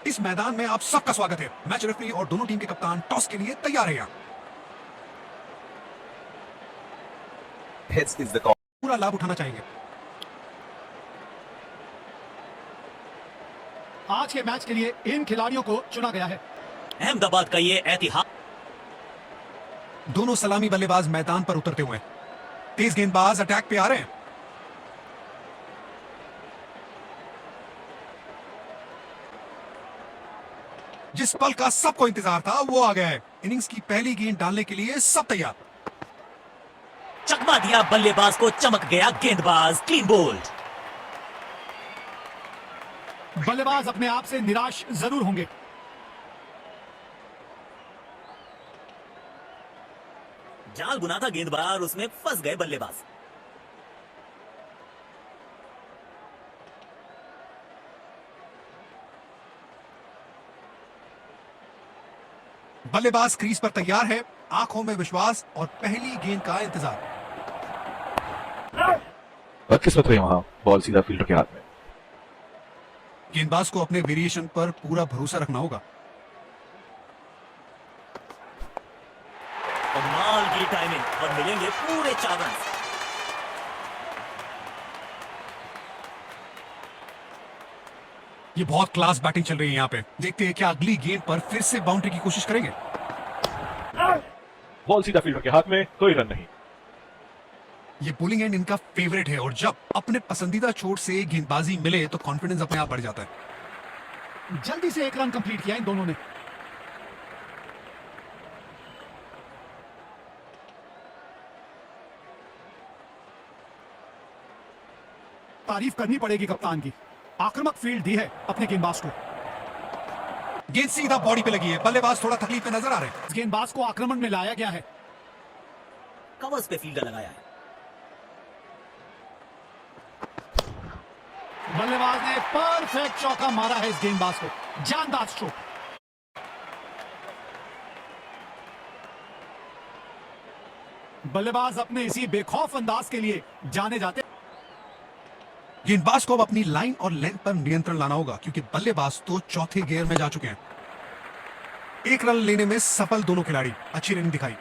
इस मैदान में आप सबका स्वागत है। मैच रेफरी और दोनों टीम के कप्तान टॉस के लिए तैयार हैं। Heads is the call. पूरा लाभ उठाना चाहेंगे। आज के मैच के लिए इन खिलाड़ियों को चुना गया है। अहमदाबाद का ये ऐतिहासिक। दोनों सलामी बल्लेबाज मैदान पर उतरते हुए तेज गेंदबाज अटैक पे आ रहे हैं। जिस पल का सबको इंतजार था वो आ गया है। इनिंग्स की पहली गेंद डालने के लिए सब तैयार। चकमा दिया बल्लेबाज को, चमक गया गेंदबाज, क्लीन बोल्ड। बल्लेबाज अपने आप से निराश जरूर होंगे। जाल बुना था गेंदबाज, उसमें फंस गए बल्लेबाज। बल्लेबाज क्रीज पर तैयार है, आंखों में विश्वास और पहली गेंद का इंतजार। बदकिस्मत हुई वहां, बॉल सीधा फील्डर के हाथ में। गेंदबाज को अपने वेरिएशन पर पूरा भरोसा रखना होगा। कमाल की टाइमिंग और मिलेंगे पूरे 4 रन। ये बहुत क्लास बैटिंग चल रही है यहाँ पे। देखते हैं क्या अगली गेंद पर फिर से बाउंड्री की कोशिश करेंगे। बॉल सीधा फील्डर के हाथ में, कोई रन नहीं। ये बोलिंग एंड इनका फेवरेट है और जब अपने पसंदीदा छोर से गेंदबाजी मिले तो कॉन्फिडेंस अपने आप बढ़ जाता है। जल्दी से 1 रन कंप्लीट किया इन दोनों ने। तारीफ करनी पड़ेगी कप्तान की, आक्रामक फील्ड दी है अपने गेंदबाज को। गेंद सीधा बॉडी पे लगी है। बल्लेबाज थोड़ा तकलीफ में नजर आ रहे हैं। इस गेंदबाज को आक्रमण में लाया गया है। कवर्स पे फील्डर लगाया है। बल्लेबाज ने परफेक्ट चौका मारा है इस गेंदबाज को, जानदार स्ट्रोक। बल्लेबाज अपने इसी बेखौफ अंदाज के लिए जाने जाते। गेंदबाज को अब अपनी लाइन और लेंथ पर नियंत्रण लाना होगा क्योंकि बल्लेबाज तो चौथे गियर में जा चुके हैं। 1 रन लेने में सफल दोनों खिलाड़ी। अच्छी रनिंग दिखाई।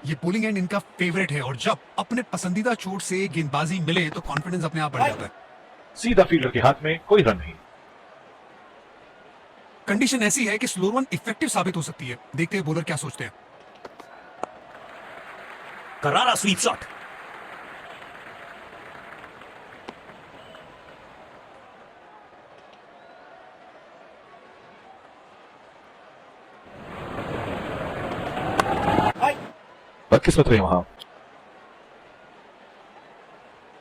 ये बोलिंग एंड इनका फेवरेट है और जब अपने पसंदीदा छोर से गेंदबाजी मिले तो कॉन्फिडेंस अपने आप बढ़ जाता है। सीधा फील्डर के हाथ में, कोई रन नहीं। कंडीशन ऐसी है कि स्लो रन इफेक्टिव साबित हो सकती है। देखते हैं बॉलर क्या सोचते हैं। करारा स्वीप शॉट। बदकिस्मत हुई वहां।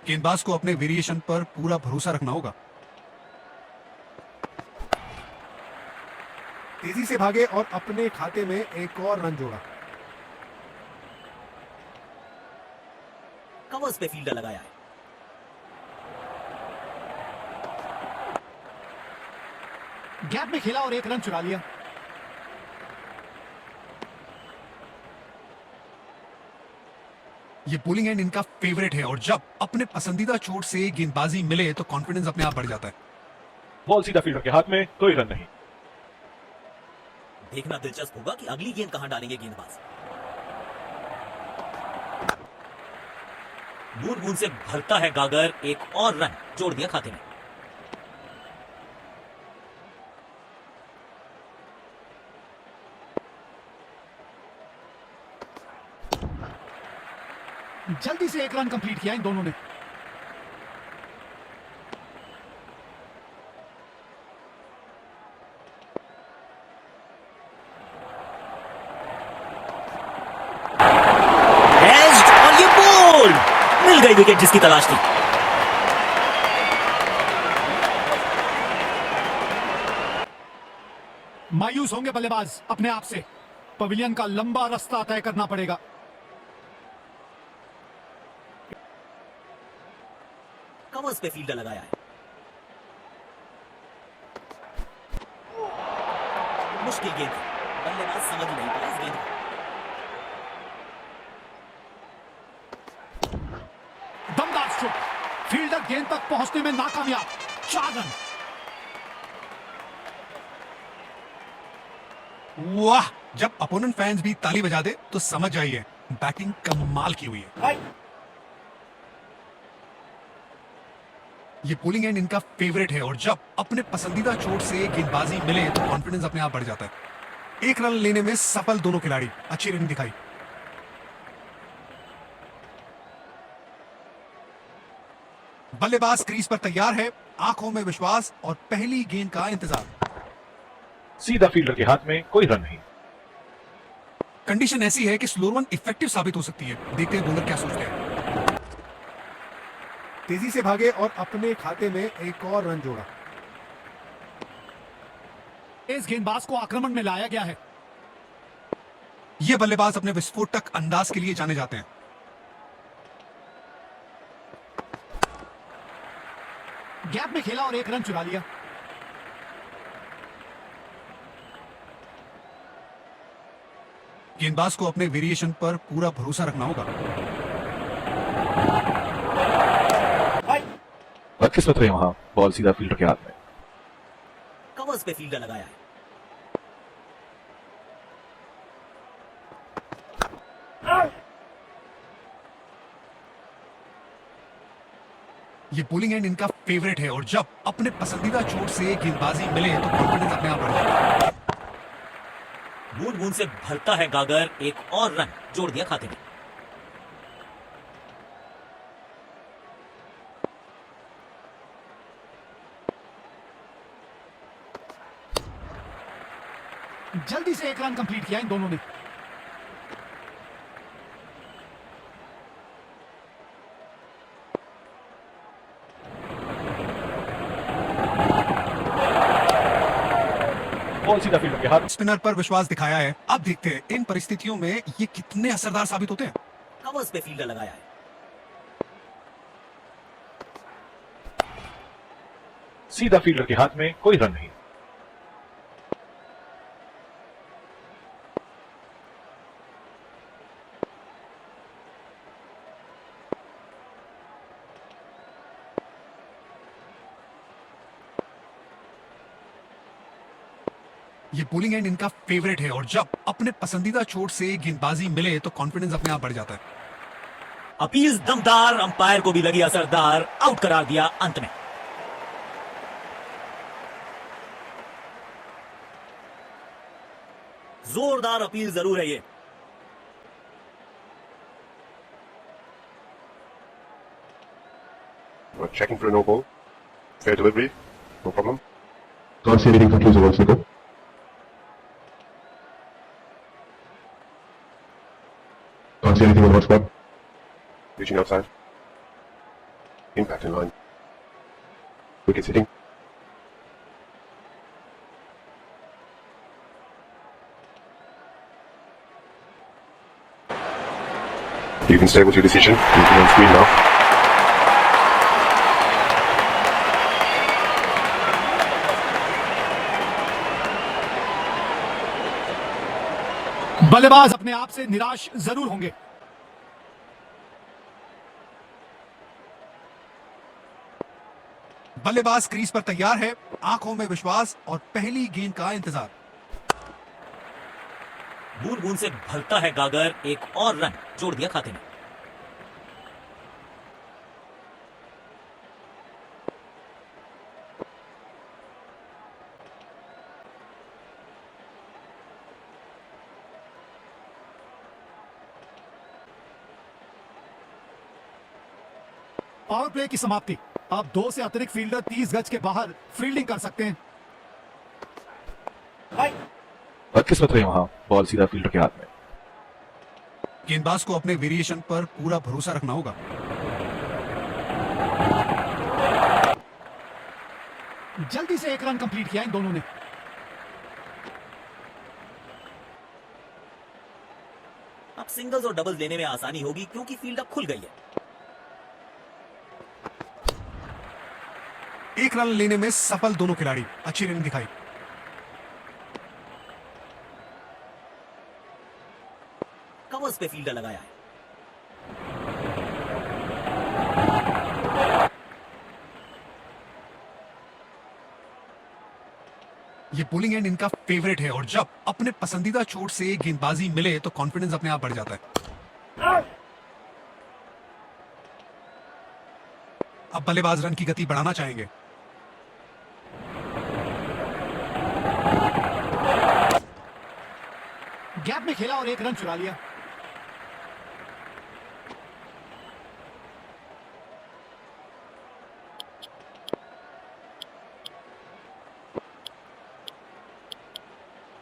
गेंदबाज को अपने वेरिएशन पर पूरा भरोसा रखना होगा। तेजी से भागे और अपने खाते में एक और रन जोड़ा। कवर्स पे फील्डर लगाया है। गैप में खेला और 1 रन चुरा लिया। ये बोलिंग एंड इनका फेवरेट है और जब अपने पसंदीदा छोर से गेंदबाजी मिले तो कॉन्फिडेंस अपने आप बढ़ जाता है। बॉल सीधा फील्डर के हाथ में, कोई रन नहीं। देखना दिलचस्प होगा कि अगली गेंद कहां डालेंगे गेंदबाज। बूंद बूंद से भरता है गागर, एक और रन जोड़ दिया खाते में। जल्दी से 1 रन कंप्लीट किया इन दोनों ने। एज्ड और ये बोल्ड, मिल गई विकेट जिसकी तलाश थी। मायूस होंगे बल्लेबाज अपने आप से। पवेलियन का लंबा रास्ता तय करना पड़ेगा। कवर्स पे फील्डर लगाया है। मुश्किल गेंद, बल्लेबाज समझ नहीं पाया इस गेंद को। दमदार स्ट्रोक, फील्डर गेंद तक पहुंचने में नाकामयाब। 4 रन। वाह, जब अपोनेंट फैंस भी ताली बजा दे तो समझ जाइए बैटिंग कमाल की हुई है। ये पोलिंग एंड इनका फेवरेट है और जब अपने पसंदीदा चोट से गेंदबाजी मिले तो कॉन्फिडेंस अपने आप बढ़ जाता है। एक रन लेने में सफल दोनों खिलाड़ी, अच्छी रनिंग दिखाई। बल्लेबाज क्रीज पर तैयार है, आंखों में विश्वास और पहली गेंद का इंतजार। सीधा फील्डर के हाथ में कोई रन नहीं। कंडीशन ऐसी है कि स्लोअर वन इफेक्टिव साबित हो सकती है। देखते हैं बॉलर क्या सोचते हैं। तेजी से भागे और अपने खाते में एक और रन जोड़ा। इस गेंदबाज को आक्रमण में लाया गया है। ये बल्लेबाज अपने विस्फोटक अंदाज के लिए जाने जाते हैं। गैप में खेला और एक रन चुरा लिया। गेंदबाज को अपने वेरिएशन पर पूरा भरोसा रखना होगा। बदकिस्मत हुई वहां, बॉल सीधा फील्डर के हाथ में। कवर्स पे फील्डर लगाया है। ये पोलिंग एंड इनका फेवरेट है और जब अपने पसंदीदा चोट से गेंदबाजी मिले तो कॉन्फिडेंस अपने आप बढ़ जाता है। बूंद बूंद से भरता है गागर, एक और रन जोड़ दिया खाते में। जल्दी से एक रन कंप्लीट किया इन दोनों ने। बॉल सीधा फील्डर के हाथ। स्पिनर पर विश्वास दिखाया है। अब देखते हैं इन परिस्थितियों में ये कितने असरदार साबित होते हैं। कवर्स पे फील्डर लगाया है। सीधा फील्डर के हाथ में कोई रन नहीं। ये पोलिंग एंड इनका फेवरेट है और जब अपने पसंदीदा चोट से गेंदबाजी मिले तो कॉन्फिडेंस अपने आप बढ़ जाता है। अपील दमदार, अंपायर को भी लगी असरदार, आउट करार दिया अंत में। जोरदार अपील जरूर है ये। We're checking for a no ball. Fair delivery, no problem. Can't see anything confusing once ago. Can't see anything on the hot spot. Reaching outside. Impact in line. Wickets hitting. You can stay with your decision. You can on screen now. बल्लेबाज अपने आप से निराश जरूर होंगे। बल्लेबाज crease पर तैयार है, आंखों में विश्वास और पहली गेंद का इंतजार। बूंद बूंद से भरता है गागर, एक और रन जोड़ दिया खाते में। पावर प्ले की समाप्ति। अब 2 से अतिरिक्त फील्डर 30 गज के बाहर फील्डिंग कर सकते हैं। बदकिस्मत हुई वहां, बॉल सीधा फील्डर के हाथ में। गेंदबाज को अपने वेरिएशन पर पूरा भरोसा रखना होगा। जल्दी से एक रन कंप्लीट किया इन दोनों ने। अब सिंगल्स और डबल्स लेने में आसानी होगी क्योंकि फील्ड अब खुल गई है। एक रन लेने में सफल दोनों खिलाड़ी, अच्छी रनिंग दिखाई। कवर्स पे फील्डर लगाया है। ये बोलिंग एंड इनका फेवरेट है और जब अपने पसंदीदा चोट से गेंदबाजी मिले तो कॉन्फिडेंस अपने आप बढ़ जाता है। अब बल्लेबाज रन की गति बढ़ाना चाहेंगे। गैप में खेला और एक रन चुरा लिया।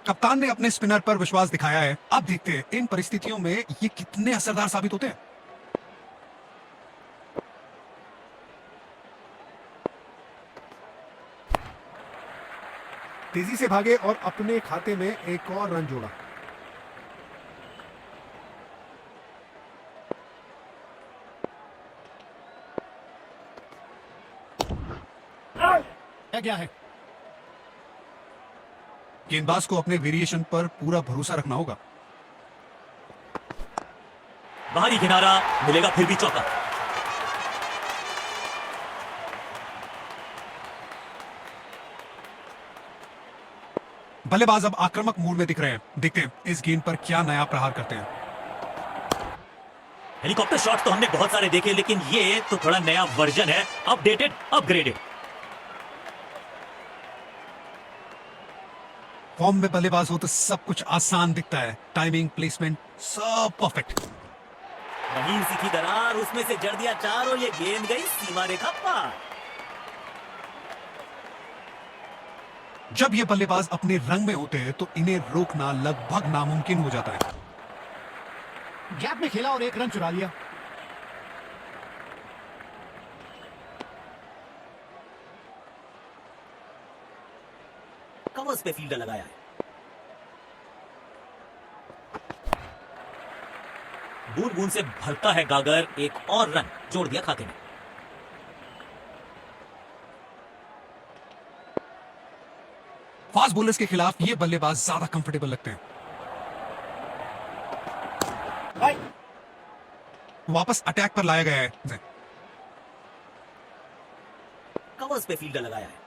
कप्तान ने अपने स्पिनर पर विश्वास दिखाया है। अब देखते हैं इन परिस्थितियों में ये कितने असरदार साबित होते हैं। तेजी से भागे और अपने खाते में एक और रन जोड़ा। क्या है? गेंदबाज को अपने वेरिएशन पर पूरा भरोसा रखना होगा। बाहरी किनारा मिलेगा, फिर भी चौका। बल्लेबाज अब आक्रामक मूड में दिख रहे हैं। देखते हैं इस गेंद पर क्या नया प्रहार करते हैं। हेलीकॉप्टर शॉट तो हमने बहुत सारे देखे, लेकिन ये तो थोड़ा नया वर्जन है, अपडेटेड, अपग्रेडेड। फॉर्म में बल्लेबाज हो तो सब कुछ आसान दिखता है। टाइमिंग, प्लेसमेंट सब परफेक्ट। नहीं सीखी दरार, उसमें से जड़ दिया चार और ये गेंद गई सीमा रेखा पार। जब ये बल्लेबाज अपने रंग में होते हैं तो इन्हें रोकना लगभग नामुमकिन हो जाता है। गैप में खेला और एक रन चुरा लिया। कवर्स पे फील्डर लगाया है। बूंद बूंद से भरता है गागर, एक और रन जोड़ दिया खाते में। फास्ट बॉलर्स के खिलाफ ये बल्लेबाज ज्यादा कंफर्टेबल लगते हैं। वापस अटैक पर लाया गया है। कवर्स पे फील्डर लगाया है।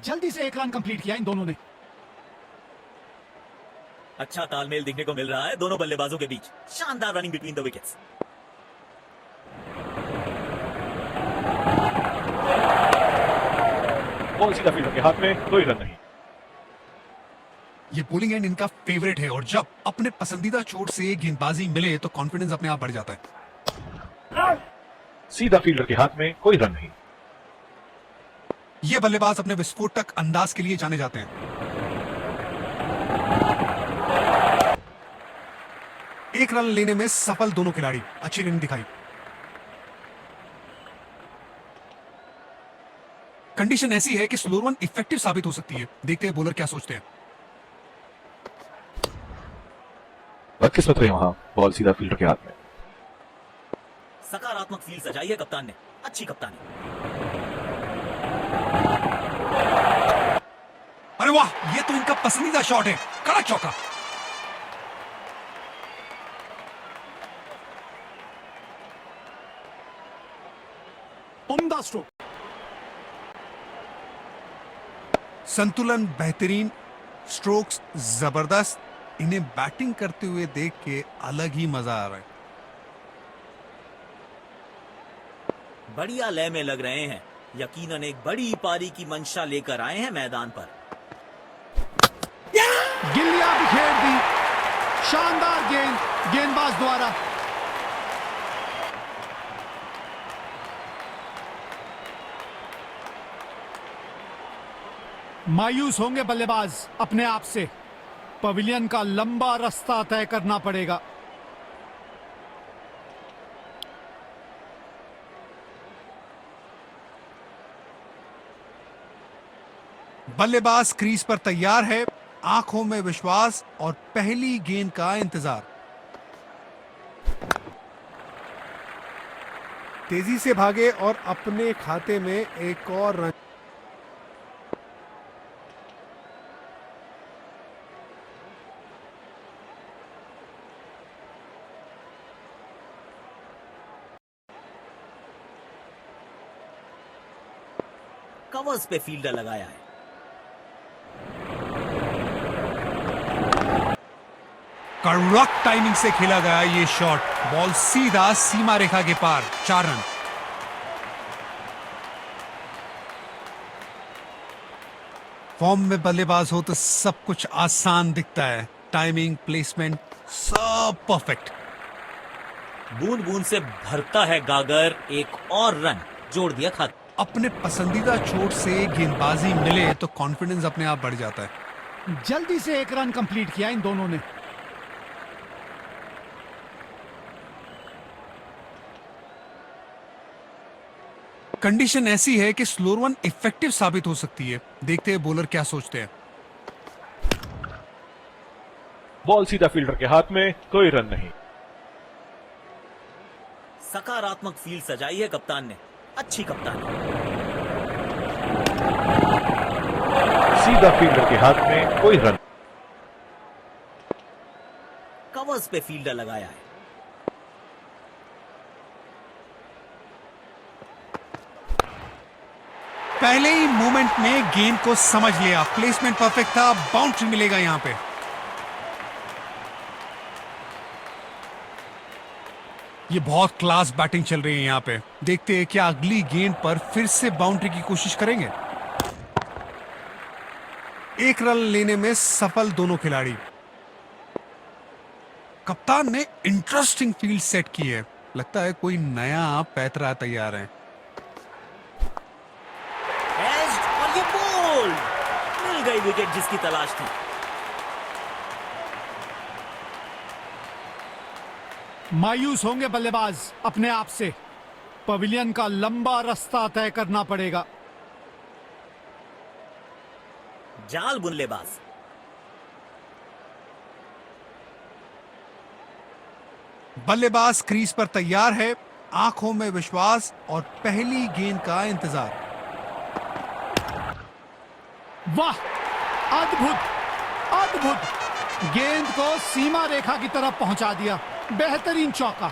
जल्दी से एक रन कंप्लीट किया इन दोनों ने। अच्छा तालमेल देखने को मिल रहा है दोनों बल्लेबाजों के बीच। शानदार running between the wickets. Ball सीधा फील्डर के हाथ में, कोई रन नहीं। ये बोलिंग एंड इनका फेवरेट है और जब अपने पसंदीदा चोट से गेंदबाजी मिले तो कॉन्फिडेंस अपने आप बढ़ जाता है। सीधा फील्डर के हाथ में, कोई रन नहीं। ये बल्लेबाज अपने विस्फोटक अंदाज के लिए जाने जाते हैं। एक रन लेने में सफल दोनों खिलाड़ी। अच्छी रनिंग दिखाई। कंडीशन ऐसी है कि स्लो रन इफेक्टिव साबित हो सकती है। देखते हैं बॉलर क्या सोचते हैं। बदकिस्मत रहे वहां, बॉल सीधा फील्डर के हाथ में। सकारात्मक फील सजाई है कप्तान ने। अच्छी कप्तानी। अरे वाह, ये तो इनका पसंदीदा शॉट है। कड़क चौका। उम्दा स्ट्रोक। संतुलन बेहतरीन, स्ट्रोक्स जबरदस्त। इन्हें बैटिंग करते हुए देख के अलग ही मजा आ रहा है। बढ़िया लय में लग रहे हैं। यकीनन एक बड़ी पारी की मंशा लेकर आए हैं मैदान पर। गिल्लियां बिखेर दी। शानदार गेंद गेंदबाज द्वारा। मायूस होंगे बल्लेबाज अपने आप से। पवेलियन का लंबा रास्ता तय करना पड़ेगा। बल्लेबाज क्रीज पर तैयार है, आंखों में विश्वास और पहली गेंद का इंतजार। तेजी से भागे और अपने खाते में एक और रन। कवर्स पे फील्डर लगाया है। कड़क टाइमिंग से खेला गया ये शॉट, बॉल सीधा सीमा रेखा के पार, 4 रन। फॉर्म में बल्लेबाज हो तो सब कुछ आसान दिखता है, टाइमिंग, प्लेसमेंट सब परफेक्ट। बूंद बूंद से भरता है गागर, एक और रन जोड़ दिया खाते। अपने पसंदीदा चोट से गेंदबाजी मिले तो कॉन्फिडेंस अपने आप बढ़ जाता है। जल्दी से एक रन कंप्लीट किया इन दोनों ने। कंडीशन ऐसी है कि स्लोअर वन इफेक्टिव साबित हो सकती है। देखते हैं बॉलर क्या सोचते हैं। बॉल सीधा फील्डर के हाथ में, कोई रन नहीं। सकारात्मक फील्ड सजाई है कप्तान ने, अच्छी कप्तानी। सीधा फील्डर के हाथ में, कोई रन। कवर्स पे फील्डर लगाया है। पहले ही मूवमेंट में गेंद को समझ लिया, प्लेसमेंट परफेक्ट था, बाउंड्री मिलेगा यहां पे। ये बहुत क्लास बैटिंग चल रही है यहां पे। देखते हैं क्या अगली गेंद पर फिर से बाउंड्री की कोशिश करेंगे। एक रन लेने में सफल दोनों खिलाड़ी। कप्तान ने इंटरेस्टिंग फील्ड सेट की है, लगता है कोई नया पैतरा तैयार है। एज्ड और ये बॉल मिल गई विकेट जिसकी तलाश थी। मायूस होंगे बल्लेबाज अपने आप से। पवेलियन का लंबा रास्ता तय करना पड़ेगा। जाल बुनलेबाज। बल्लेबाज क्रीज पर तैयार है, आंखों में विश्वास और पहली गेंद का इंतजार। वाह, अद्भुत अद्भुत, गेंद को सीमा रेखा की तरफ पहुंचा दिया। बेहतरीन चौका।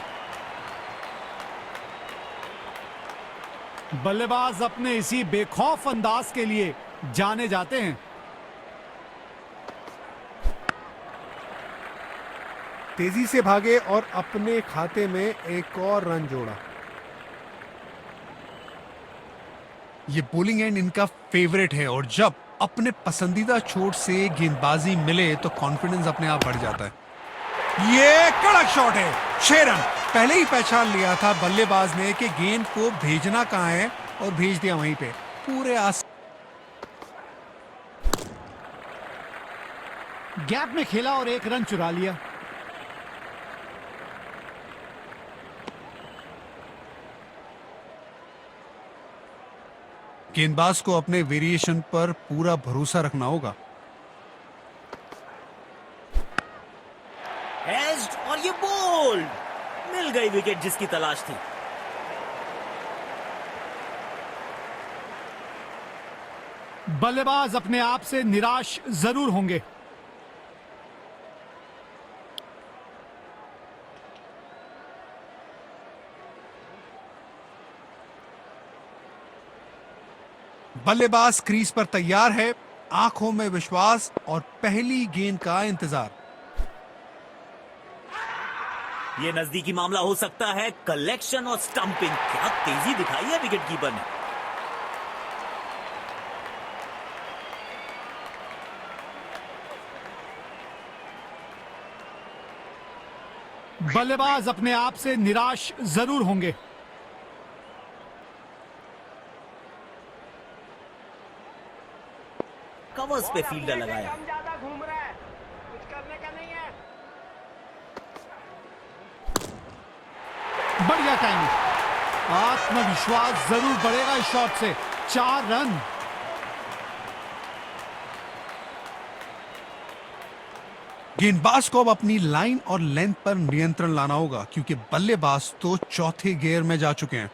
बल्लेबाज अपने इसी बेखौफ अंदाज के लिए जाने जाते हैं। तेजी से भागे और अपने खाते में एक और रन जोड़ा। ये बॉलिंग एंड इनका फेवरेट है और जब अपने पसंदीदा चोट से गेंदबाजी मिले तो कॉन्फिडेंस अपने आप बढ़ जाता है। ये कड़क शॉट है, 6 रन। पहले ही पहचान लिया था बल्लेबाज ने कि गेंद को भेजना कहां है और भेज दिया वहीं पे, पूरे गैप में खेला और एक रन चुरा लिया। गेंदबाज को अपने वेरिएशन पर पूरा भरोसा रखना होगा। एज्ड और ये बॉल मिल गई विकेट जिसकी तलाश थी। बल्लेबाज अपने आप से निराश जरूर होंगे। बल्लेबाज क्रीज पर तैयार है, आंखों में विश्वास और पहली गेंद का इंतजार। ये नजदीकी मामला हो सकता है। कलेक्शन और स्टंपिंग, क्या तेजी दिखाई है विकेट कीपर ने। बल्लेबाज अपने आप से निराश जरूर होंगे। कवर्स पे फील्डर लगाया। बढ़िया टाइमिंग, आत्मविश्वास जरूर बढ़ेगा इस शॉट से। 4 रन। गेंदबाज को अब अपनी लाइन और लेंथ पर नियंत्रण लाना होगा क्योंकि बल्लेबाज तो चौथे गियर में जा चुके हैं।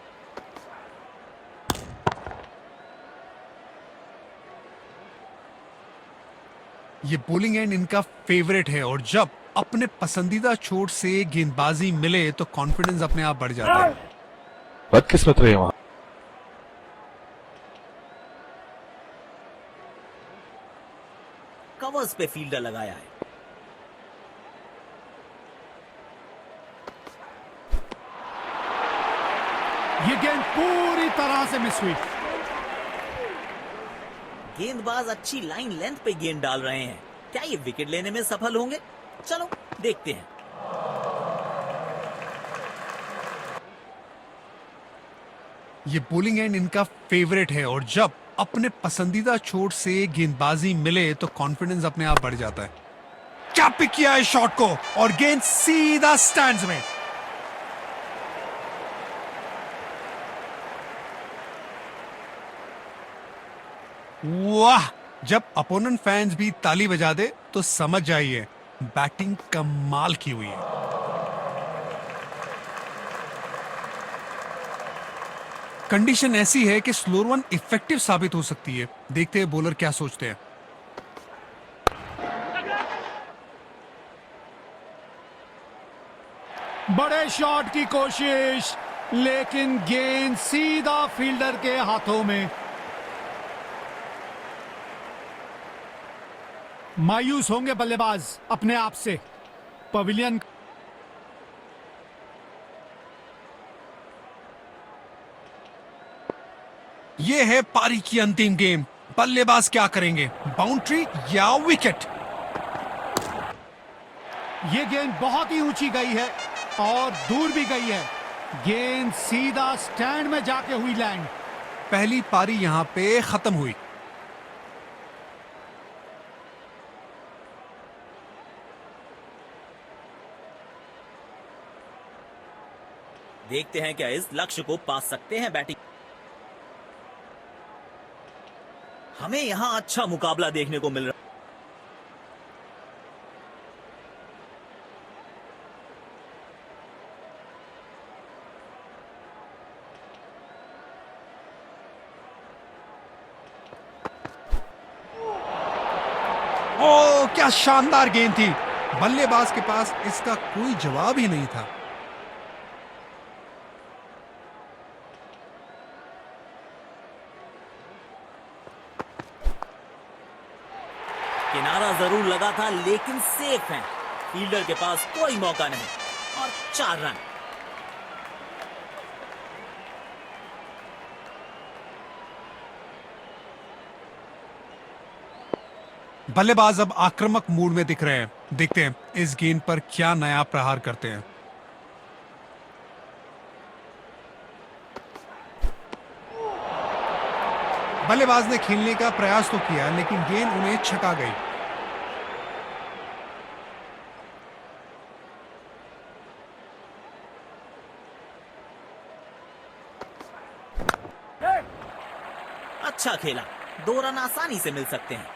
ये बॉलिंग एंड इनका फेवरेट है और जब अपने पसंदीदा चोट से गेंदबाजी मिले तो कॉन्फिडेंस अपने आप बढ़ जाता है। बदकिस्मत रहे वहां। कवर्स पे फील्डर लगाया है। ये गेंद पूरी तरह से मिस हुई। गेंदबाज अच्छी लाइन लेंथ पे गेंद डाल रहे हैं। क्या ये विकेट लेने में सफल होंगे? चलो देखते हैं। ये बॉलिंग एंड इनका फेवरेट है और जब अपने पसंदीदा चोट से गेंदबाजी मिले तो कॉन्फिडेंस अपने आप बढ़ जाता है। क्या पिक किया है शॉट को और गेंद सीधा स्टैंड्स में। वाह! जब अपोनेंट फैंस भी ताली बजा दे तो समझ जाइए बैटिंग कमाल की हुई है। कंडीशन ऐसी है कि स्लोअर वन इफेक्टिव साबित हो सकती है। देखते हैं बॉलर क्या सोचते हैं। बड़े शॉट की कोशिश, लेकिन गेंद सीधा फील्डर के हाथों में। मायूस होंगे बल्लेबाज अपने आप से। पवेलियन यह है पारी की अंतिम गेम। बल्लेबाज क्या करेंगे, बाउंड्री या विकेट? ये गेंद बहुत ही ऊंची गई है और दूर भी गई है। गेंद सीधा स्टैंड में जाके हुई लैंड। पहली पारी यहां पे खत्म हुई। देखते हैं क्या इस लक्ष्य को पा सकते हैं बैटिंग। हमें यहां अच्छा मुकाबला देखने को मिल रहा है। ओ क्या शानदार गेंद थी। बल्लेबाज के पास इसका कोई जवाब ही नहीं था। किनारा जरूर लगा था लेकिन सेफ है। फील्डर के पास कोई मौका नहीं और 4 रन। बल्लेबाज अब आक्रामक मूड में दिख रहे हैं। देखते हैं इस गेंद पर क्या नया प्रहार करते हैं। बल्लेबाज ने खेलने का प्रयास तो किया लेकिन गेंद उन्हें छका गई। अच्छा खेला, 2 रन आसानी से मिल सकते हैं।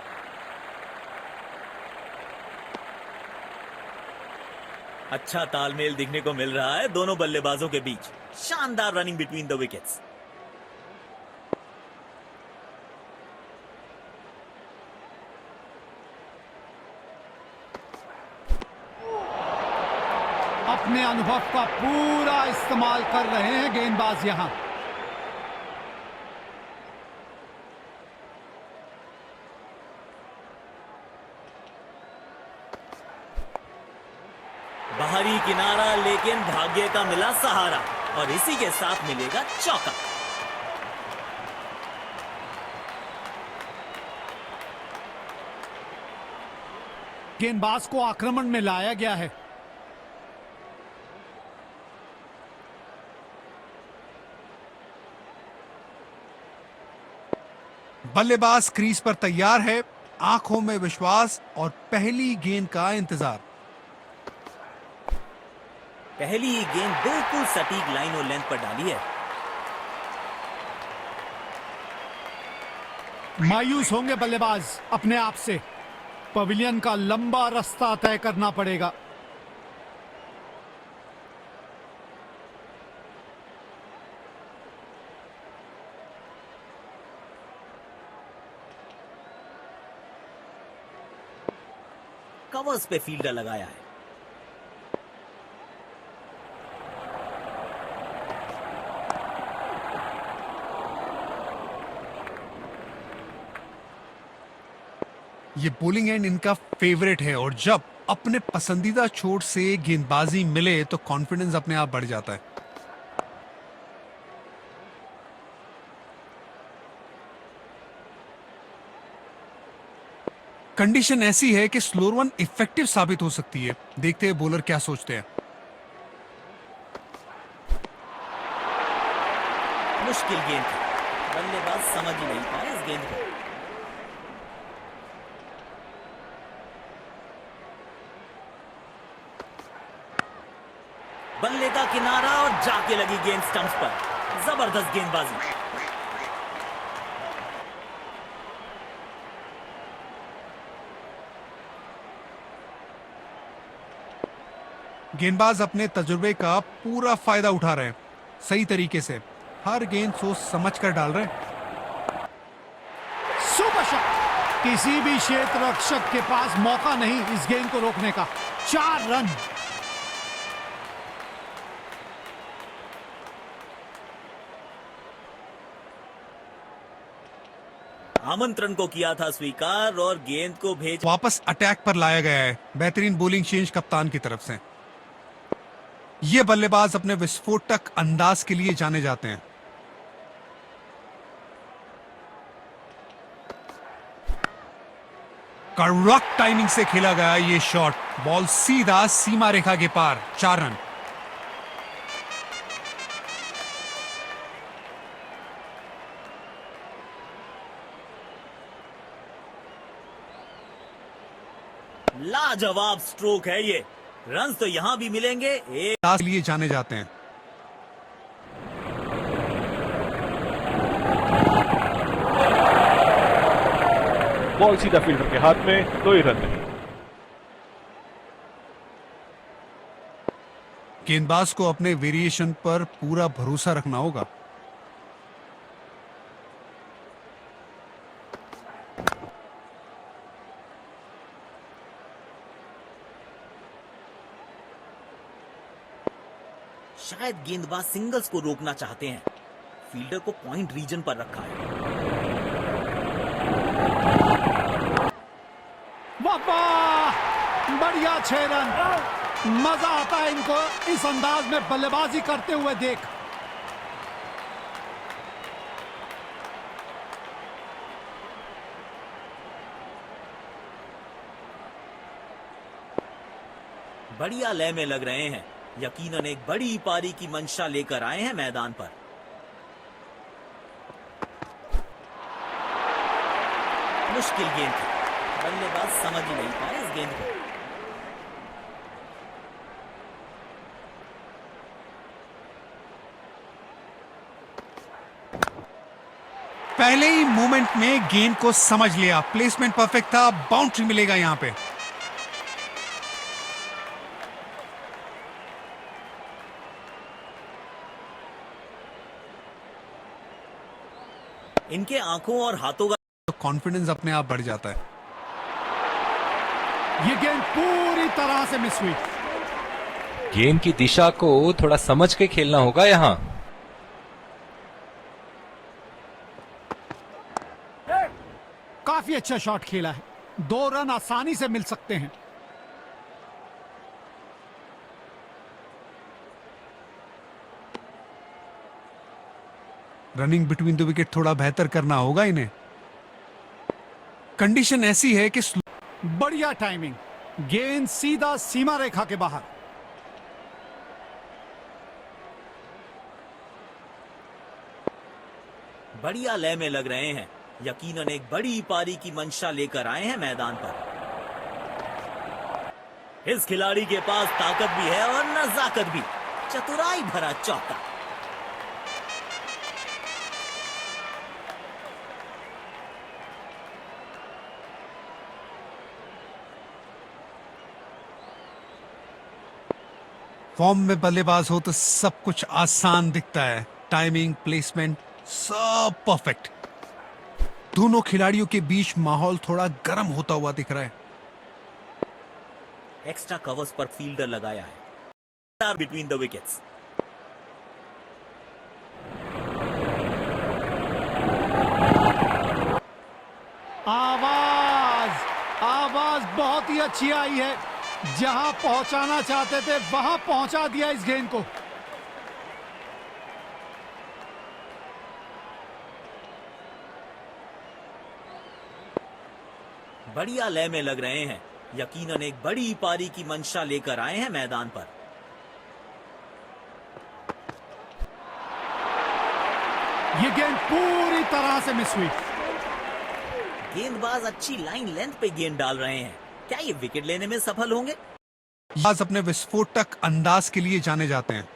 अच्छा तालमेल दिखने को मिल रहा है दोनों बल्लेबाजों के बीच। शानदार रनिंग बिटवीन द विकेट्स। अपने अनुभव का पूरा इस्तेमाल कर रहे हैं गेंदबाज यहां। बाहरी किनारा लेकिन भाग्य का मिला सहारा और इसी के साथ मिलेगा चौका। गेंदबाज को आक्रमण में लाया गया है। बल्लेबाज क्रीज पर तैयार है, आंखों में विश्वास और पहली गेंद का इंतजार। पहली गेंद बिल्कुल सटीक लाइन और लेंथ पर डाली है। मायूस होंगे बल्लेबाज अपने आप से। पवेलियन का लंबा रास्ता तय करना पड़ेगा। कवर्स पे फील्डर लगाया है। ये बॉलिंग एंड इनका फेवरेट है और जब अपने पसंदीदा छोर से गेंदबाजी मिले तो कॉन्फिडेंस अपने आप बढ़ जाता है। कंडीशन ऐसी है कि स्लोअर वन इफेक्टिव साबित हो सकती है। देखते हैं बॉलर क्या सोचते हैं। मुश्किल गेंद थी, बल्लेबाज समझ ही नहीं पाए इस गेंद को। बल्ले का किनारा और जाके लगी गेंद स्टंप्स पर। जबरदस्त गेंदबाजी। गेंदबाज अपने तजुर्बे का पूरा फायदा उठा रहे हैं, सही तरीके से हर गेंद सोच समझ कर डाल रहे हैं। Super shot. किसी भी क्षेत्र रक्षक के पास मौका नहीं इस गेंद को रोकने का। 4 रन। आमंत्रण को किया था स्वीकार और गेंद को भेज वापस अटैक पर लाया गया है। बेहतरीन बॉलिंग चेंज कप्तान की तरफ से। ये बल्लेबाज अपने विस्फोटक अंदाज के लिए जाने जाते हैं। कड़क टाइमिंग से खेला गया ये शॉट। बॉल सीधा सीमा रेखा के पार। 4 रन। लाजवाब स्ट्रोक है ये। रन्स तो यहां भी मिलेंगे। एक के लिए जाने जाते हैं। बॉल सीधा फील्डर के हाथ में, कोई रन नहीं। गेंदबाज को अपने वेरिएशन पर पूरा भरोसा रखना होगा। शायद गेंदबाज सिंगल्स को रोकना चाहते हैं। फील्डर को पॉइंट रीजन पर रखा है। वाह, बढ़िया 6 रन। मजा आता है इनको इस अंदाज में बल्लेबाजी करते हुए देख। बढ़िया लय में लग रहे हैं। यकीनन एक बड़ी पारी की मंशा लेकर आए हैं मैदान पर। मुश्किल गेंद थी, बल्लेबाज समझ ही नहीं पाए इस गेंद को। पहले ही मूवमेंट में गेंद को समझ लिया। प्लेसमेंट परफेक्ट था। बाउंड्री मिलेगा यहां पे। इनके आंखों और हाथों का तो कॉन्फिडेंस अपने आप बढ़ जाता है। ये गेंद पूरी तरह से मिस हुई। गेंद की दिशा को थोड़ा समझ के खेलना होगा यहां। काफी अच्छा शॉट खेला है। 2 रन आसानी से मिल सकते हैं। रनिंग बिटवीन द विकेट थोड़ा बेहतर करना होगा इन्हें। कंडीशन ऐसी है कि बढ़िया टाइमिंग। गेंद सीधा सीमा रेखा के बाहर। बढ़िया लय में लग रहे हैं। यकीनन एक बड़ी पारी की मंशा लेकर आए हैं मैदान पर। इस खिलाड़ी के पास ताकत भी है और नजाकत भी। चतुराई भरा चौका। फॉर्म में बल्लेबाज हो तो सब कुछ आसान दिखता है। टाइमिंग, प्लेसमेंट सब परफेक्ट। दोनों खिलाड़ियों के बीच माहौल थोड़ा गर्म होता हुआ दिख रहा है। एक्स्ट्रा कवर्स पर फील्डर लगाया है बिटवीन द विकेट्स। आवाज बहुत ही अच्छी आई है, जहां पहुंचाना चाहते थे वहां पहुंचा दिया इस गेंद को। बढ़िया लय में लग रहे हैं, यकीनन एक बड़ी पारी की मंशा लेकर आए हैं मैदान पर। ये गेंद पूरी तरह से मिस हुई। गेंदबाज अच्छी लाइन लेंथ पे गेंद डाल रहे हैं, क्या ये विकेट लेने में सफल होंगे? आज अपने विस्फोटक अंदाज के लिए जाने जाते हैं।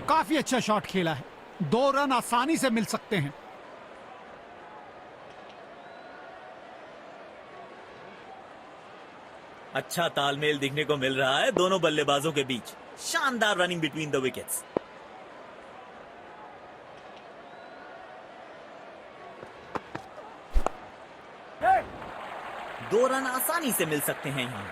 काफी अच्छा शॉट खेला है, 2 रन आसानी से मिल सकते हैं। अच्छा तालमेल दिखने को मिल रहा है दोनों बल्लेबाजों के बीच। शानदार रनिंग बिटवीन द विकेट्स। दो रन आसानी से मिल सकते हैं यहां।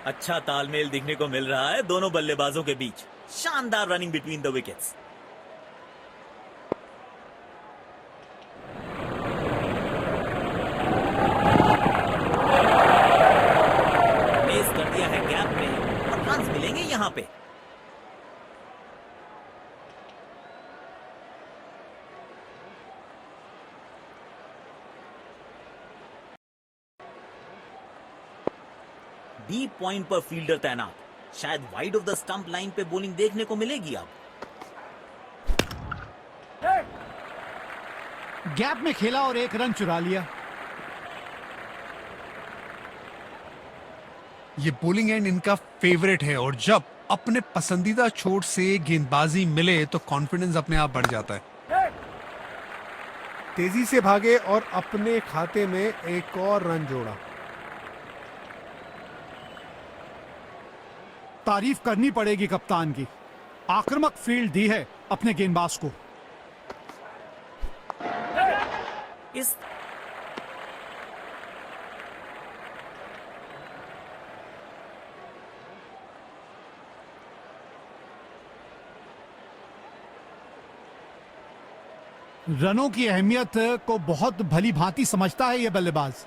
अच्छा तालमेल दिखने को मिल रहा है दोनों बल्लेबाजों के बीच। शानदार running between the wickets. Place कर दिया है गैप में और रन्स मिलेंगे यहां पे। डीप पॉइंट पर फील्डर तैनात, शायद wide of the stump line पे बॉलिंग देखने को मिलेगी अब। गैप में खेला और 1 रन चुरा लिया। ये बॉलिंग एंड इनका फेवरेट है और जब अपने पसंदीदा छोर से गेंदबाजी मिले तो कॉन्फिडेंस अपने आप बढ़ जाता है। तेजी से भागे और अपने खाते में एक और रन जोड़ा। तारीफ करनी पड़ेगी कप्तान की, आक्रामक फील्ड दी है अपने गेंदबाज को। इस रनों की अहमियत को बहुत भली भांति समझता है यह बल्लेबाज।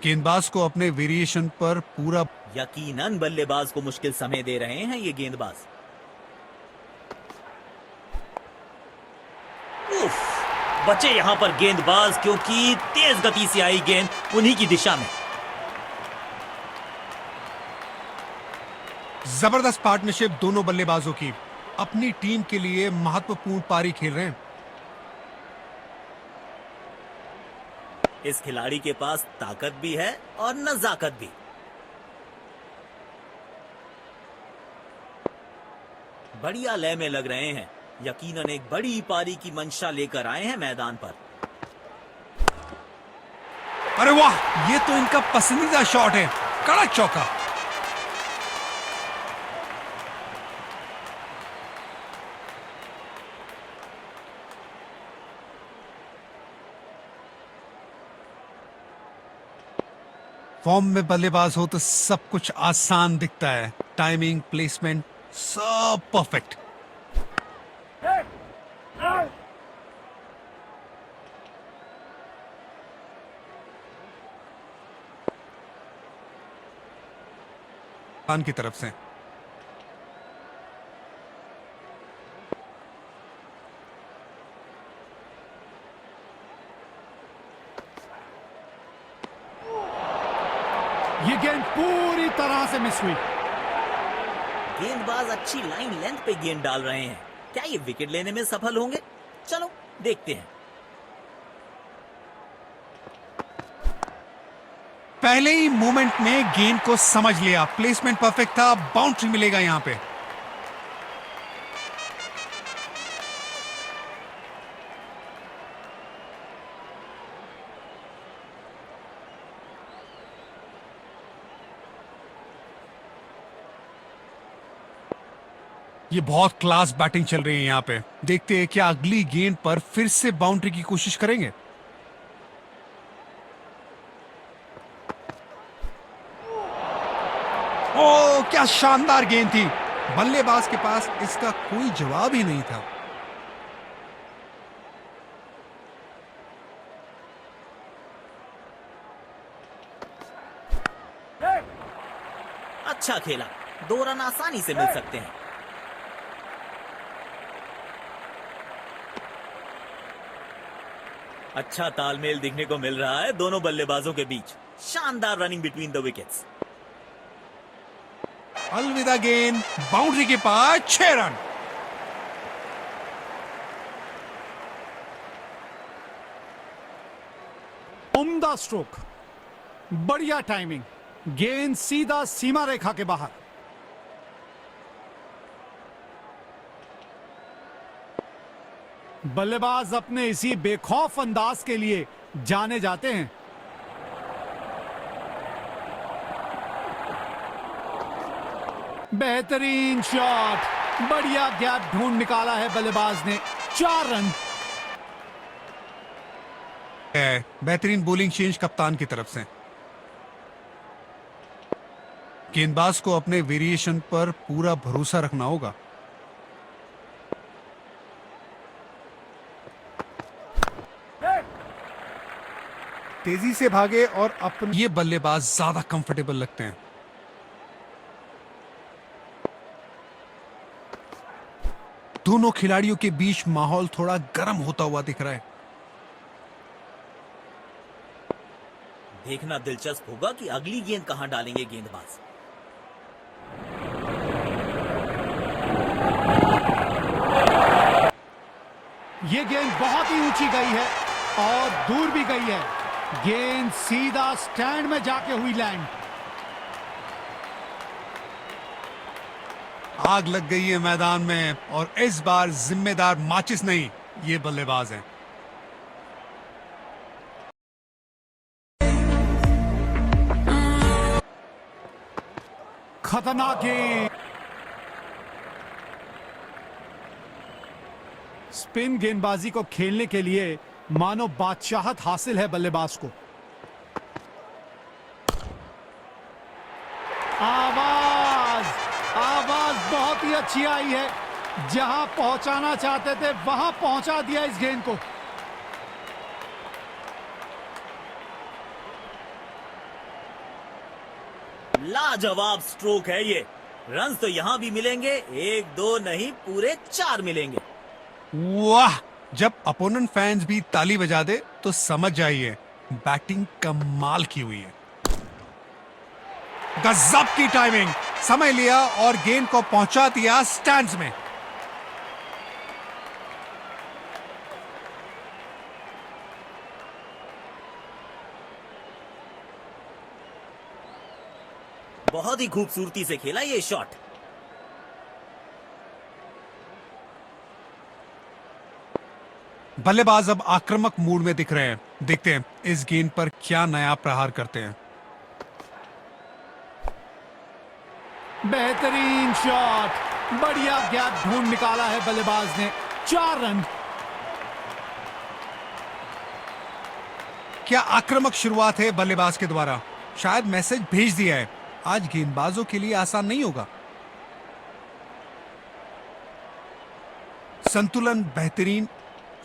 गेंदबाज को अपने वेरिएशन पर पूरा यकीनन बल्लेबाज को मुश्किल समय दे रहे हैं ये गेंदबाज। उफ, बचे यहां पर गेंदबाज क्योंकि तेज गति से आई गेंद उन्हीं की दिशा में। जबरदस्त पार्टनरशिप दोनों बल्लेबाजों की, अपनी टीम के लिए महत्वपूर्ण पारी खेल रहे हैं। इस खिलाड़ी के पास ताकत भी है और नजाकत भी। बढ़िया लय में लग रहे हैं, यकीनन एक बड़ी पारी की मंशा लेकर आए हैं मैदान पर। अरे वाह, ये तो इनका पसंदीदा शॉट है, कड़क चौका। फॉर्म में बल्लेबाज हो तो सब कुछ आसान दिखता है। टाइमिंग, प्लेसमेंट, सब परफेक्ट। पान की तरफ से ये गेंद पूरी तरह से मिस हुई। गेंदबाज अच्छी लाइन लेंथ पे गेंद डाल रहे हैं, क्या ये विकेट लेने में सफल होंगे? चलो देखते हैं। पहले ही मूवमेंट में गेंद को समझ लिया, प्लेसमेंट परफेक्ट था, बाउंड्री मिलेगा यहां पे। ये बहुत क्लास बैटिंग चल रही है यहां पे। देखते हैं क्या अगली गेंद पर फिर से बाउंड्री की कोशिश करेंगे। ओ क्या शानदार गेंद थी, बल्लेबाज के पास इसका कोई जवाब ही नहीं था। अच्छा खेला, 2 रन आसानी से मिल सकते हैं। अच्छा तालमेल दिखने को मिल रहा है दोनों बल्लेबाजों के बीच। शानदार रनिंग बिटवीन द विकेट्स। अलविदा गेंद, बाउंड्री के पास 6 रन। उम्दा स्ट्रोक, बढ़िया टाइमिंग, गेंद सीधा सीमा रेखा के बाहर। बल्लेबाज अपने इसी बेखौफ अंदाज के लिए जाने जाते हैं। बेहतरीन शॉट, बढ़िया गैप ढूंढ निकाला है बल्लेबाज ने। 4 रन। बेहतरीन बॉलिंग चेंज कप्तान की तरफ से। गेंदबाज को अपने वेरिएशन पर पूरा भरोसा रखना होगा। तेजी से भागे और अपने ये बल्लेबाज ज्यादा कंफर्टेबल लगते हैं। दोनों खिलाड़ियों के बीच माहौल थोड़ा गर्म होता हुआ दिख रहा है। देखना दिलचस्प होगा कि अगली गेंद कहां डालेंगे गेंदबाज। ये गेंद बहुत ही ऊंची गई है और दूर भी गई है। गेंद सीधा स्टैंड में जाके हुई लैंड। आग लग गई है मैदान में और इस बार जिम्मेदार माचिस नहीं, ये बल्लेबाज हैं। खतरनाक गेंद। स्पिन गेंदबाजी को खेलने के लिए मानो बादशाहत हासिल है बल्लेबाज को। आवाज आवाज बहुत ही अच्छी आई है। जहां पहुंचाना चाहते थे वहां पहुंचा दिया इस गेंद को। लाजवाब स्ट्रोक है ये। रन्स तो यहां भी मिलेंगे, 1-2 नहीं पूरे 4 मिलेंगे। वाह, जब अपोनेंट फैंस भी ताली बजा दे तो समझ जाइए बैटिंग कमाल की हुई है। गजब की टाइमिंग, समय लिया और गेंद को पहुंचा दिया स्टैंड्स में। बहुत ही खूबसूरती से खेला ये शॉट। बल्लेबाज अब आक्रामक मूड में दिख रहे हैं। देखते हैं इस गेंद पर क्या नया प्रहार करते हैं। बेहतरीन शॉट, बढ़िया गैप ढूंढ निकाला है बल्लेबाज ने। 4 रन। क्या आक्रामक शुरुआत है बल्लेबाज के द्वारा। शायद मैसेज भेज दिया है, आज गेंदबाजों के लिए आसान नहीं होगा। संतुलन बेहतरीन,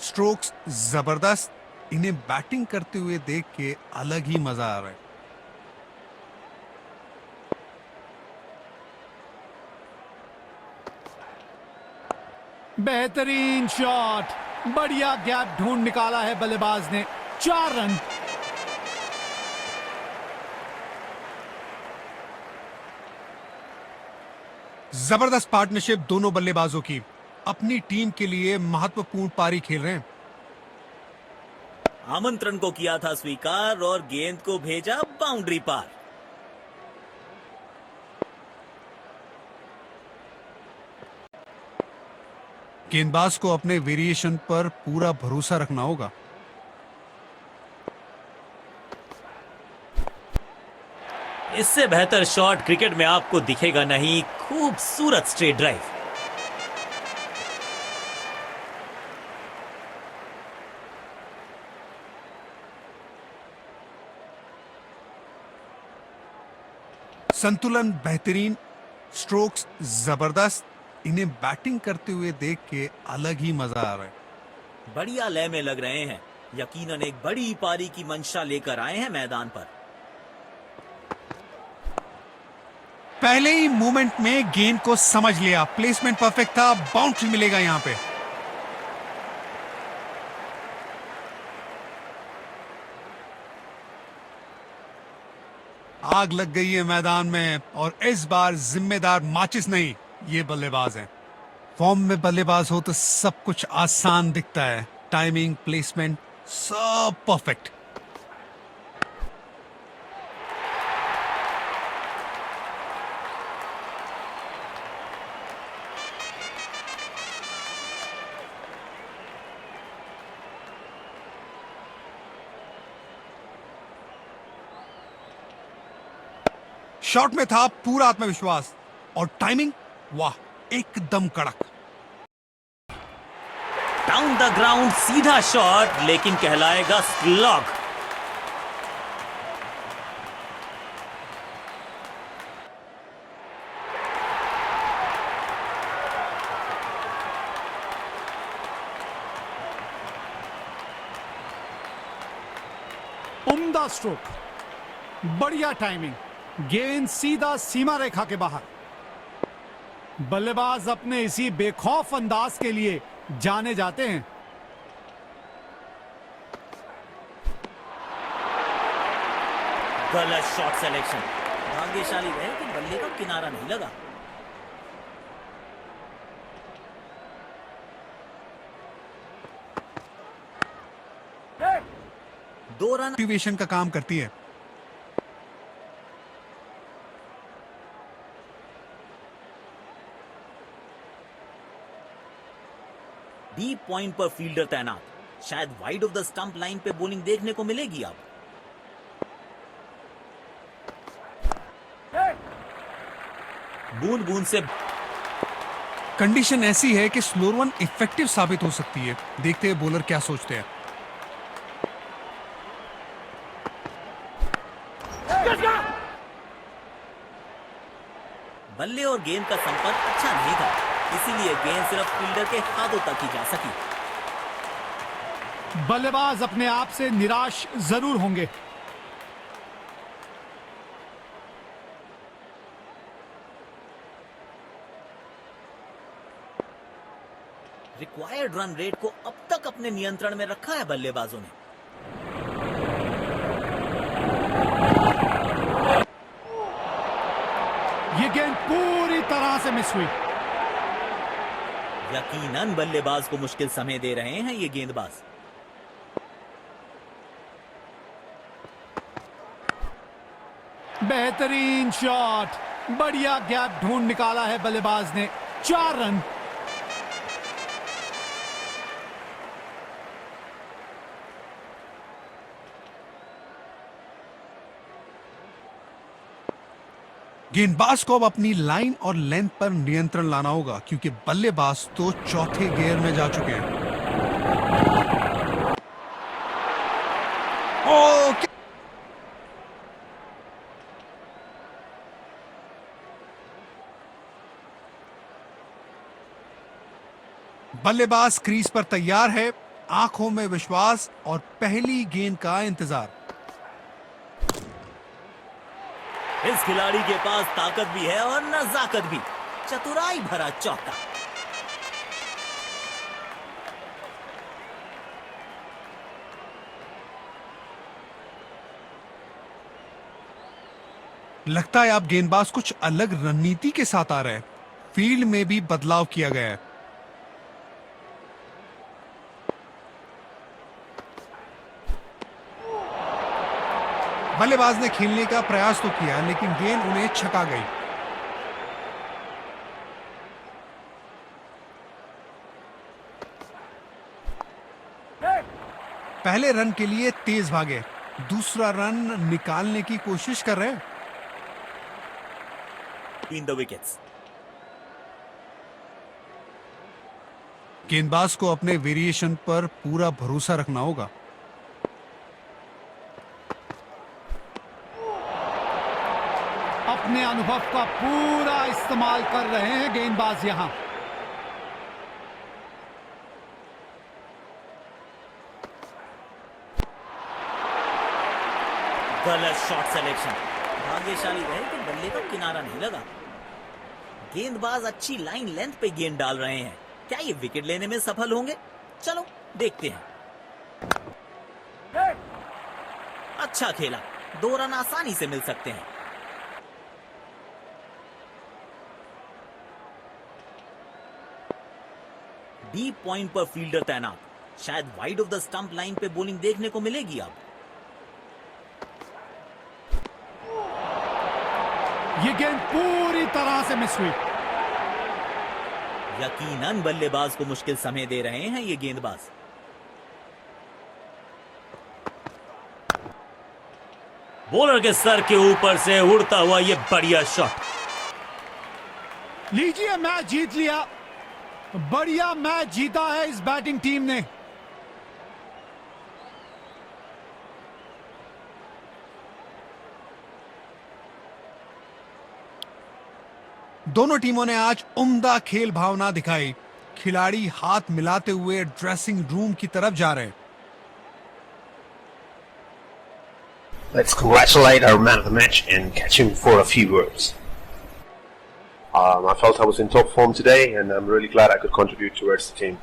स्ट्रोक्स जबरदस्त। इन्हें बैटिंग करते हुए देख के अलग ही मजा आ रहा है। बेहतरीन शॉट, बढ़िया गैप ढूंढ निकाला है बल्लेबाज ने। 4 रन। जबरदस्त पार्टनरशिप दोनों बल्लेबाजों की। अपनी टीम के लिए महत्वपूर्ण पारी खेल रहे हैं। आमंत्रण को किया था स्वीकार और गेंद को भेजा बाउंड्री पार। गेंदबाज को अपने वेरिएशन पर पूरा भरोसा रखना होगा। इससे बेहतर शॉट क्रिकेट में आपको दिखेगा नहीं। खूबसूरत स्ट्रेट ड्राइव। संतुलन बेहतरीन, स्ट्रोक्स जबरदस्त। इन्हें बैटिंग करते हुए देख के अलग ही मजा आ रहा है। बढ़िया लय में लग रहे हैं, यकीनन एक बड़ी पारी की मंशा लेकर आए हैं मैदान पर। पहले ही मूवमेंट में गेंद को समझ लिया, प्लेसमेंट परफेक्ट था, बाउंड्री मिलेगा यहां पे। आग लग गई है मैदान में और इस बार जिम्मेदार माचिस नहीं, ये बल्लेबाज हैं। फॉर्म में बल्लेबाज हो तो सब कुछ आसान दिखता है, टाइमिंग, प्लेसमेंट सब परफेक्ट। शॉट में था पूरा आत्मविश्वास और टाइमिंग वाह, एकदम कड़क। डाउन द ग्राउंड सीधा शॉट, लेकिन कहलाएगा स्लॉग। उम्दा स्ट्रोक, बढ़िया टाइमिंग, गेंद सीधा सीमा रेखा के बाहर। बल्लेबाज अपने इसी बेखौफ अंदाज के लिए जाने जाते हैं। गलत शॉट सिलेक्शन, भाग्यशाली रहे कि बल्ले का किनारा नहीं लगा। दो रन मोटिवेशन का काम करती है। डीप पॉइंट पर फील्डर तैनात, शायद wide of the stump line पे बॉलिंग देखने को मिलेगी अब। बूंद बूंद से कंडीशन ऐसी है कि स्लोअर वन इफेक्टिव साबित हो सकती है। देखते हैं बॉलर क्या सोचते हैं। बल्ले और गेंद का संपर्क अच्छा नहीं था, इसीलिए गेंद सिर्फ फील्डर के हाथों तक ही जा सकी। बल्लेबाज अपने आप से निराश जरूर होंगे। रिक्वायर्ड रन रेट को अब तक अपने नियंत्रण में रखा है बल्लेबाजों ने। ये गेंद पूरी तरह से मिस हुई। यकीनन बल्लेबाज को मुश्किल समय दे रहे हैं ये गेंदबाज। बेहतरीन शॉट, बढ़िया गैप ढूंढ निकाला है बल्लेबाज ने। 4 रन। गेंदबाज को अब अपनी लाइन और लेंथ पर नियंत्रण लाना होगा, क्योंकि बल्लेबाज तो चौथे गियर में जा चुके हैं। ओके, बल्लेबाज क्रीज पर तैयार है, आंखों में विश्वास और पहली गेंद का इंतजार। इस खिलाड़ी के पास ताकत भी है और नजाकत भी। चतुराई भरा चौका। लगता है अब गेंदबाज कुछ अलग रणनीति के साथ आ रहे हैं। फील्ड में भी बदलाव किया गया है। बल्लेबाज ने खेलने का प्रयास तो किया, लेकिन गेंद उन्हें छका गई। पहले रन के लिए तेज भागे, दूसरा रन निकालने की कोशिश कर रहे हैं। In the wickets. गेंदबाज को अपने वेरिएशन पर पूरा भरोसा रखना होगा। अपने अनुभव का पूरा इस्तेमाल कर रहे हैं गेंदबाज यहां। गलत शॉट सिलेक्शन। भाग्यशाली रहे कि बल्ले का किनारा नहीं लगा। गेंदबाज अच्छी लाइन लेंथ पे गेंद डाल रहे हैं। क्या ये विकेट लेने में सफल होंगे? चलो देखते हैं। अच्छा खेला, 2 रन आसानी से मिल सकते हैं। डीप पॉइंट पर फील्डर तैनात। शायद wide of the stump line पे बॉलिंग देखने को मिलेगी अब। ये गेंद पूरी तरह से मिस हुई। यकीनन बल्लेबाज को मुश्किल समय दे रहे हैं ये गेंदबाज। बॉलर के सर के ऊपर से उड़ता हुआ ये बढ़िया शॉट। लीजिए, मैच जीत लिया। बढ़िया मैच जीता है इस बैटिंग टीम ने। दोनों टीमों ने आज उम्दा खेल भावना दिखाई। खिलाड़ी हाथ मिलाते हुए ड्रेसिंग रूम की तरफ जा रहे हैं। Let's congratulate our man of the match and catch him for a few words. I felt I was in top form today, and I'm really glad I could contribute towards the team.